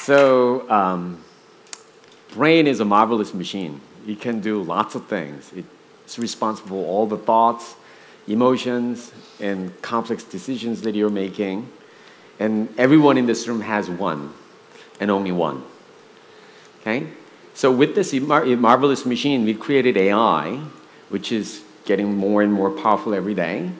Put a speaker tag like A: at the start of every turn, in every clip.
A: So brain is a marvelous machine. It can do lots of things. It's responsible for all the thoughts, emotions, and complex decisions that you're making. And everyone in this room has one, and only one. Okay? So with this marvelous machine, we created AI, which is getting more and more powerful every day.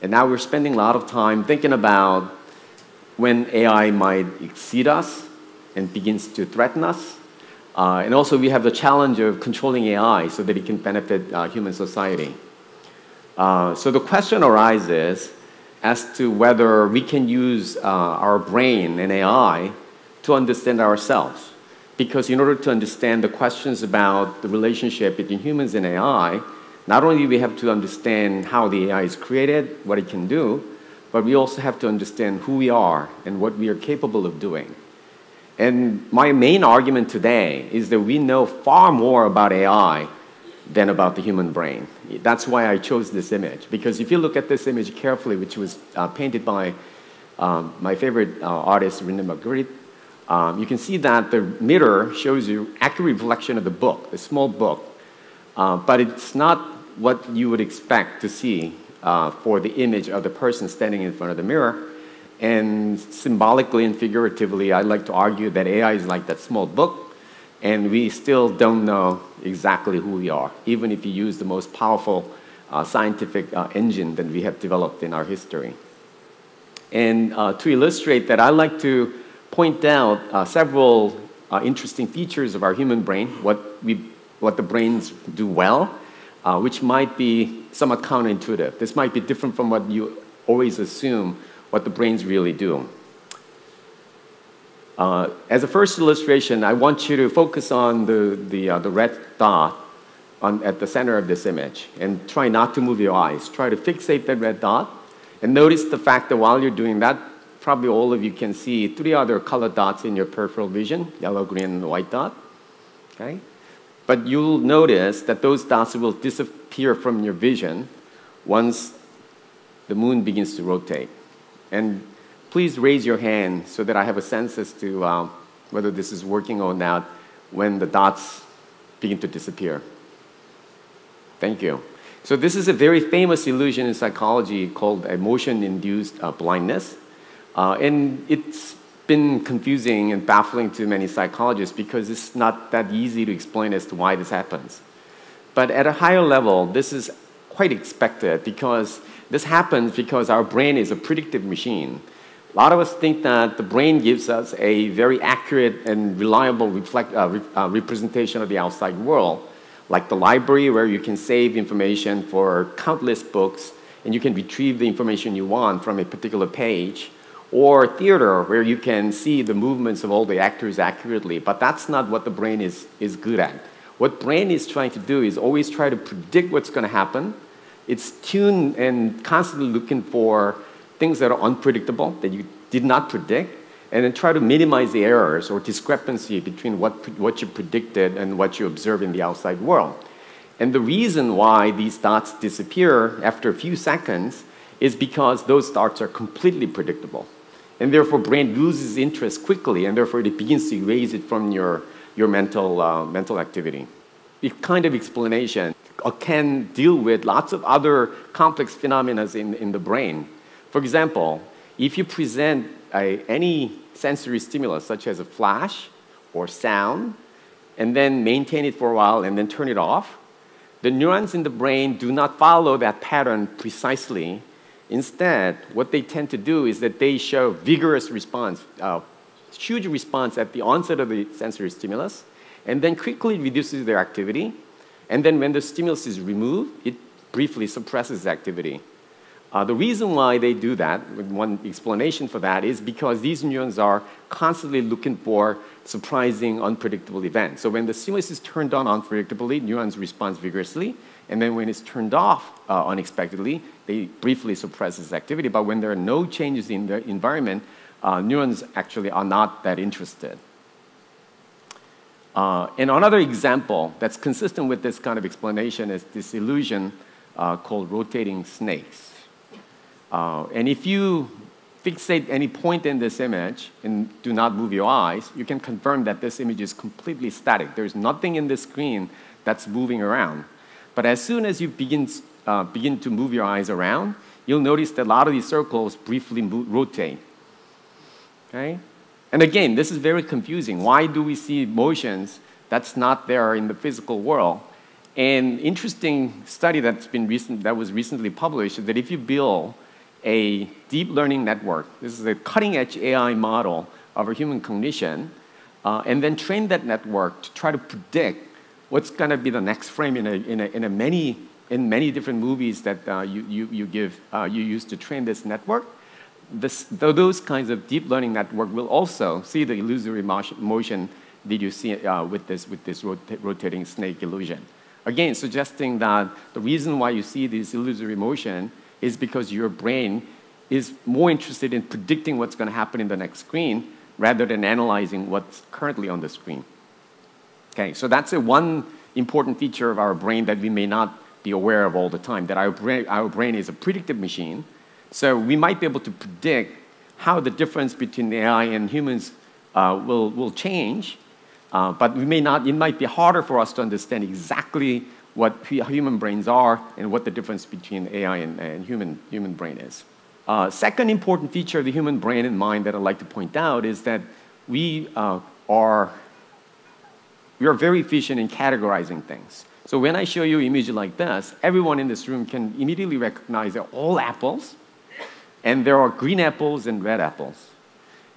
A: And now we're spending a lot of time thinking about when AI might exceed us and begins to threaten us. And also we have the challenge of controlling AI so that it can benefit human society. So the question arises as to whether we can use our brain and AI to understand ourselves. Because in order to understand the questions about the relationship between humans and AI, not only do we have to understand how the AI is created, what it can do, but we also have to understand who we are and what we are capable of doing. And my main argument today is that we know far more about AI than about the human brain. That's why I chose this image. Because if you look at this image carefully, which was painted by my favorite artist, René Magritte, you can see that the mirror shows you accurate reflection of the book, a small book. But it's not what you would expect to see for the image of the person standing in front of the mirror. And symbolically and figuratively, I'd like to argue that AI is like that small book, and we still don't know exactly who we are, even if you use the most powerful scientific engine that we have developed in our history. And to illustrate that, I'd like to point out several interesting features of our human brain, what the brains do well, which might be somewhat counterintuitive. This might be different from what you always assume what the brains really do. As a first illustration, I want you to focus on the red dot at the center of this image and try not to move your eyes. Try to fixate that red dot and notice the fact that while you're doing that, probably all of you can see 3 other colored dots in your peripheral vision, yellow, green, and white dot. Okay? But you'll notice that those dots will disappear from your vision once the moon begins to rotate. And please raise your hand so that I have a sense as to whether this is working or not when the dots begin to disappear. Thank you. So this is a very famous illusion in psychology called emotion-induced blindness. And it's been confusing and baffling to many psychologists because it's not that easy to explain as to why this happens. But at a higher level, this is quite expected because this happens because our brain is a predictive machine. A lot of us think that the brain gives us a very accurate and reliable representation of the outside world, like the library where you can save information for countless books and you can retrieve the information you want from a particular page, or theater where you can see the movements of all the actors accurately. But that's not what the brain is good at. What brain is trying to do is always try to predict what's going to happen. It's tuned and constantly looking for things that are unpredictable, that you did not predict, and then try to minimize the errors or discrepancy between what you predicted and what you observe in the outside world. And the reason why these dots disappear after a few seconds is because those dots are completely predictable. And therefore, brain loses interest quickly, and therefore it begins to erase it from your mental activity. This kind of explanation can deal with lots of other complex phenomena in the brain. For example, if you present any sensory stimulus, such as a flash or sound, and then maintain it for a while and then turn it off, the neurons in the brain do not follow that pattern precisely. Instead, what they tend to do is that they show vigorous response, huge response at the onset of the sensory stimulus, and then quickly reduces their activity. And then when the stimulus is removed, it briefly suppresses the activity. The reason why they do that, one explanation for that, is because these neurons are constantly looking for surprising, unpredictable events. So when the stimulus is turned on unpredictably, neurons respond vigorously. And then when it's turned off unexpectedly, they briefly suppress this activity. But when there are no changes in the environment, neurons actually are not that interested. And another example that's consistent with this kind of explanation is this illusion called rotating snakes. And if you fixate any point in this image and do not move your eyes, you can confirm that this image is completely static. There's nothing in the screen that's moving around. But as soon as you begin to move your eyes around, you'll notice that a lot of these circles briefly rotate. Okay? And again, this is very confusing. Why do we see motions that's not there in the physical world? An interesting study that was recently published is that if you build a deep learning network, this is a cutting-edge AI model of a human cognition, and then train that network to try to predict what's going to be the next frame in many different movies that you use to train this network. Those kinds of deep learning network will also see the illusory motion that you see with this rotating snake illusion. Again, suggesting that the reason why you see this illusory motion is because your brain is more interested in predicting what's going to happen in the next screen rather than analyzing what's currently on the screen. Okay, so that's one important feature of our brain that we may not be aware of all the time, that our brain is a predictive machine. So we might be able to predict how the difference between AI and humans will change, but it might be harder for us to understand exactly what human brains are and what the difference between AI and human brain is. Second important feature of the human brain and mind that I'd like to point out is that we are very efficient in categorizing things. So when I show you an image like this, everyone in this room can immediately recognize they're all apples, and there are green apples and red apples.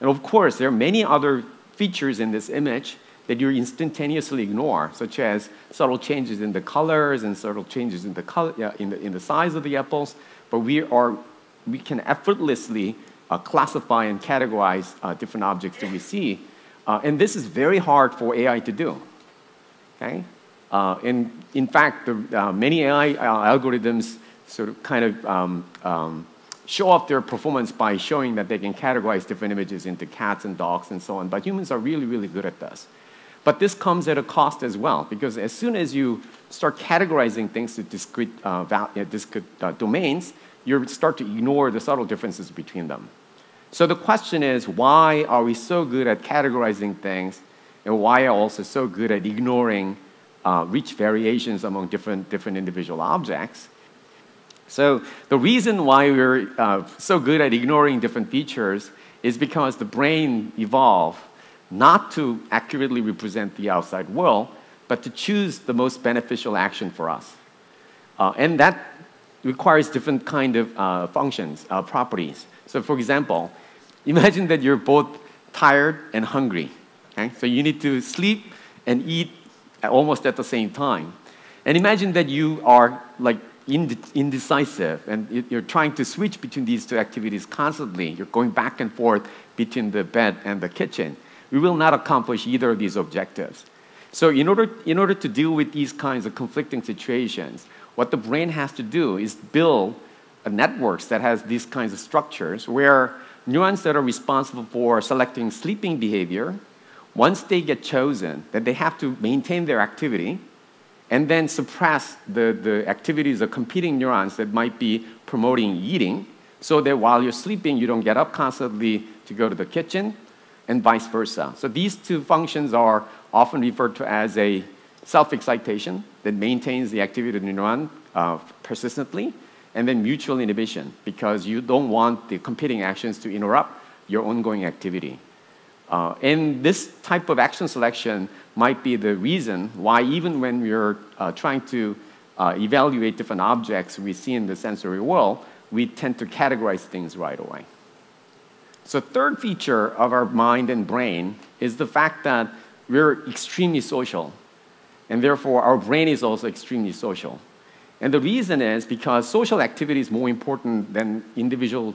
A: And of course, there are many other features in this image that you instantaneously ignore, such as subtle changes in the colors and subtle changes in the size of the apples. But we can effortlessly classify and categorize different objects that we see. And this is very hard for AI to do. Okay? And in fact, many AI algorithms sort of kind of show off their performance by showing that they can categorize different images into cats and dogs and so on. But humans are really, really good at this. But this comes at a cost as well, because as soon as you start categorizing things to discrete domains, you start to ignore the subtle differences between them. So the question is, why are we so good at categorizing things, and why are we also so good at ignoring rich variations among different individual objects? So the reason why we're so good at ignoring different features is because the brain evolved not to accurately represent the outside world, but to choose the most beneficial action for us. And that requires different kind of functions, properties. So for example, imagine that you're both tired and hungry. Okay? So you need to sleep and eat almost at the same time. And imagine that you are like indecisive, and you're trying to switch between these two activities constantly. You're going back and forth between the bed and the kitchen. We will not accomplish either of these objectives. So in order to deal with these kinds of conflicting situations, what the brain has to do is build networks that has these kinds of structures where neurons that are responsible for selecting sleeping behavior, once they get chosen, then they have to maintain their activity and then suppress the activities of competing neurons that might be promoting eating, so that while you're sleeping, you don't get up constantly to go to the kitchen, and vice versa. So these two functions are often referred to as a self-excitation that maintains the activity of the neuron persistently, and then mutual inhibition, because you don't want the competing actions to interrupt your ongoing activity. And this type of action selection might be the reason why even when we're trying to evaluate different objects we see in the sensory world, we tend to categorize things right away. So third feature of our mind and brain is the fact that we're extremely social. And therefore, our brain is also extremely social. And the reason is because social activity is more important than individual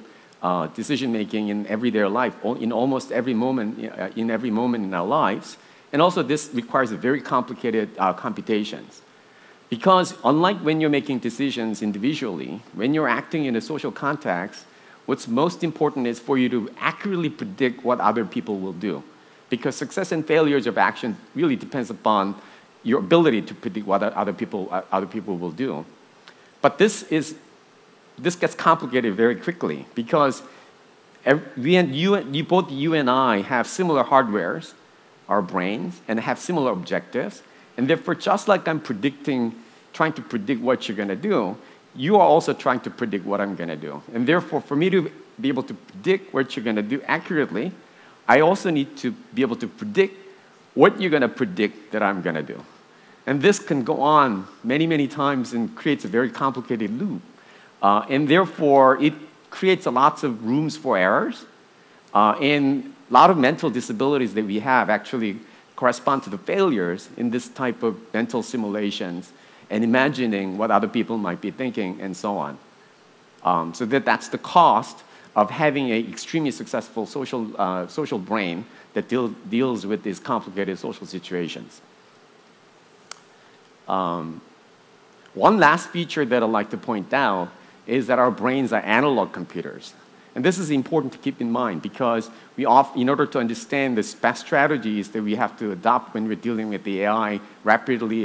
A: decision-making in everyday life, in almost every moment, in our lives. And also, this requires very complicated computations. Because unlike when you're making decisions individually, when you're acting in a social context, what's most important is for you to accurately predict what other people will do. Because success and failures of action really depends upon your ability to predict what other people will do. But this gets complicated very quickly, because both you and I have similar hardwares, our brains, and have similar objectives. And therefore, just like I'm trying to predict what you're going to do, you are also trying to predict what I'm going to do. And therefore, for me to be able to predict what you're going to do accurately, I also need to be able to predict what you're going to predict that I'm going to do. And this can go on many, many times and creates a very complicated loop. And therefore, it creates lots of rooms for errors. And a lot of mental disabilities that we have actually correspond to the failures in this type of mental simulations and imagining what other people might be thinking and so on. So that's the cost of having an extremely successful social brain that deals with these complicated social situations. One last feature that I'd like to point out is that our brains are analog computers. And this is important to keep in mind because in order to understand the best strategies that we have to adopt when we're dealing with the AI, rapidly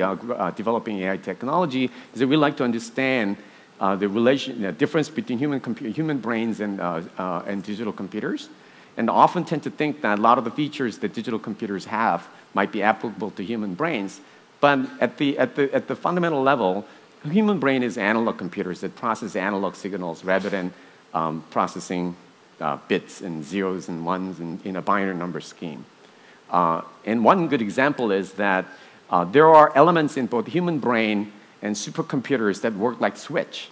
A: developing AI technology, is that we like to understand the difference between human brains and digital computers. And often tend to think that a lot of the features that digital computers have might be applicable to human brains. But at the fundamental level, the human brain is analog computers that process analog signals rather than processing bits and zeros and ones in a binary number scheme. And one good example is that there are elements in both the human brain and supercomputers that work like switch,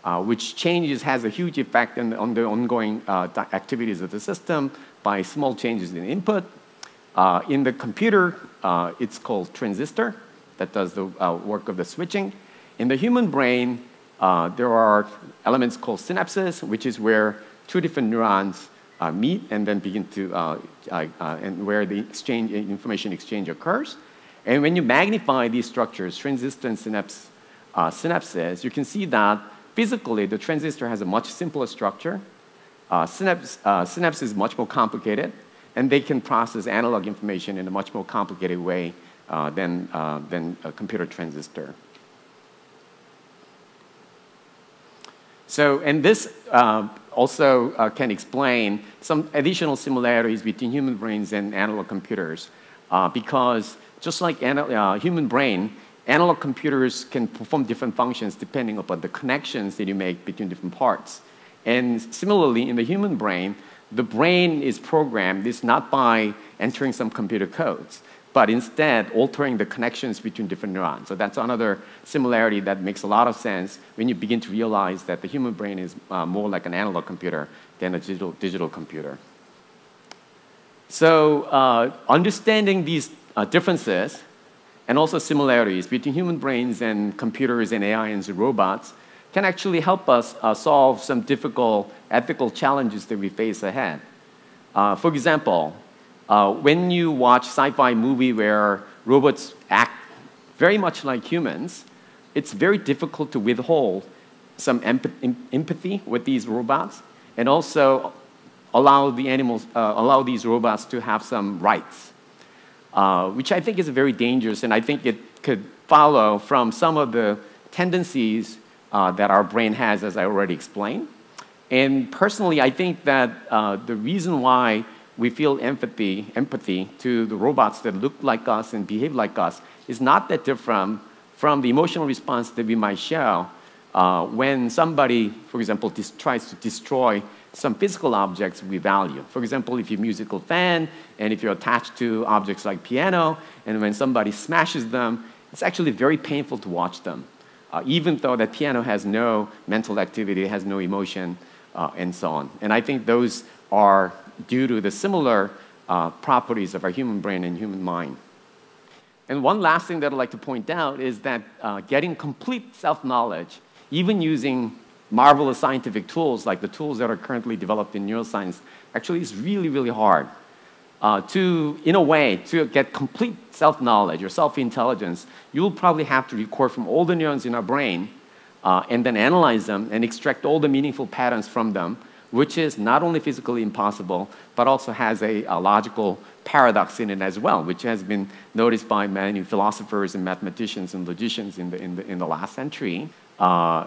A: which has a huge effect on the ongoing activities of the system by small changes in input. In the computer, it's called transistor that does the work of the switching. In the human brain, there are elements called synapses, which is where two different neurons meet and then begin to, and where the information exchange occurs. And when you magnify these structures, transistor and synapses, you can see that physically the transistor has a much simpler structure. Synapse is much more complicated, and they can process analog information in a much more complicated way than a computer transistor. So, and this also can explain some additional similarities between human brains and analog computers, because just like human brain, analog computers can perform different functions depending upon the connections that you make between different parts. And similarly, in the human brain, the brain is programmed, it's not by entering some computer codes, but instead altering the connections between different neurons. So that's another similarity that makes a lot of sense when you begin to realize that the human brain is more like an analog computer than a digital computer. So understanding these differences and also similarities between human brains and computers and AI and robots can actually help us solve some difficult ethical challenges that we face ahead. For example, when you watch sci-fi movie where robots act very much like humans, it's very difficult to withhold some empathy with these robots and also allow these robots to have some rights, which I think is very dangerous, and I think it could follow from some of the tendencies that our brain has, as I already explained. And personally, I think that the reason why we feel empathy to the robots that look like us and behave like us is not that different from the emotional response that we might show when somebody, for example, tries to destroy some physical objects we value. For example, if you're a musical fan and if you're attached to objects like piano, and when somebody smashes them, it's actually very painful to watch them, even though that piano has no mental activity, has no emotion, and so on. And I think those are due to the similar properties of our human brain and human mind. And one last thing that I'd like to point out is that getting complete self-knowledge, even using marvelous scientific tools like the tools that are currently developed in neuroscience, actually is really, really hard. In a way, to get complete self-knowledge or self-intelligence, you'll probably have to record from all the neurons in our brain and then analyze them and extract all the meaningful patterns from them which is not only physically impossible, but also has a logical paradox in it as well, which has been noticed by many philosophers and mathematicians and logicians in the last century,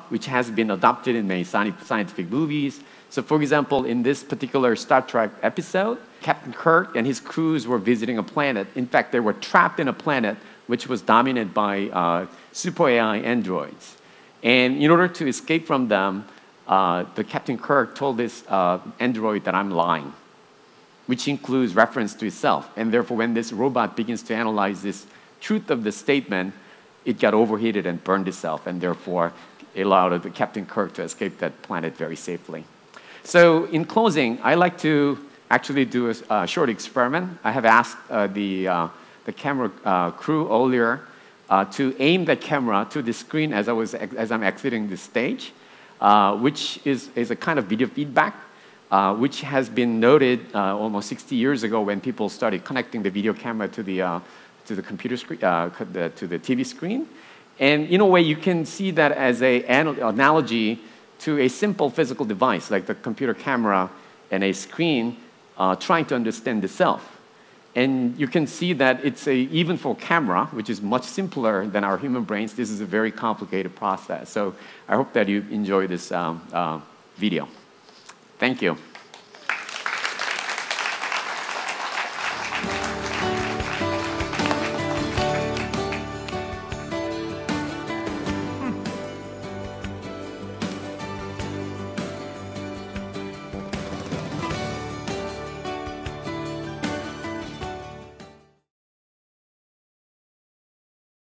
A: which has been adopted in many scientific movies. So for example, in this particular Star Trek episode, Captain Kirk and his crews were visiting a planet. In fact, they were trapped in a planet which was dominated by super AI androids. And in order to escape from them, the Captain Kirk told this android that I'm lying, which includes reference to itself. And therefore, when this robot begins to analyze this truth of the statement, it got overheated and burned itself, and therefore it allowed the Captain Kirk to escape that planet very safely. So in closing, I like to actually do a short experiment. I have asked the camera crew earlier to aim the camera to the screen as I'm exiting the stage, which is a kind of video feedback, which has been noted almost 60 years ago when people started connecting the video camera to the computer screen, to the TV screen. And in a way, you can see that as an analogy to a simple physical device like the computer camera and a screen trying to understand the self. And you can see that even for camera, which is much simpler than our human brains, this is a very complicated process. So I hope that you enjoy this video. Thank you.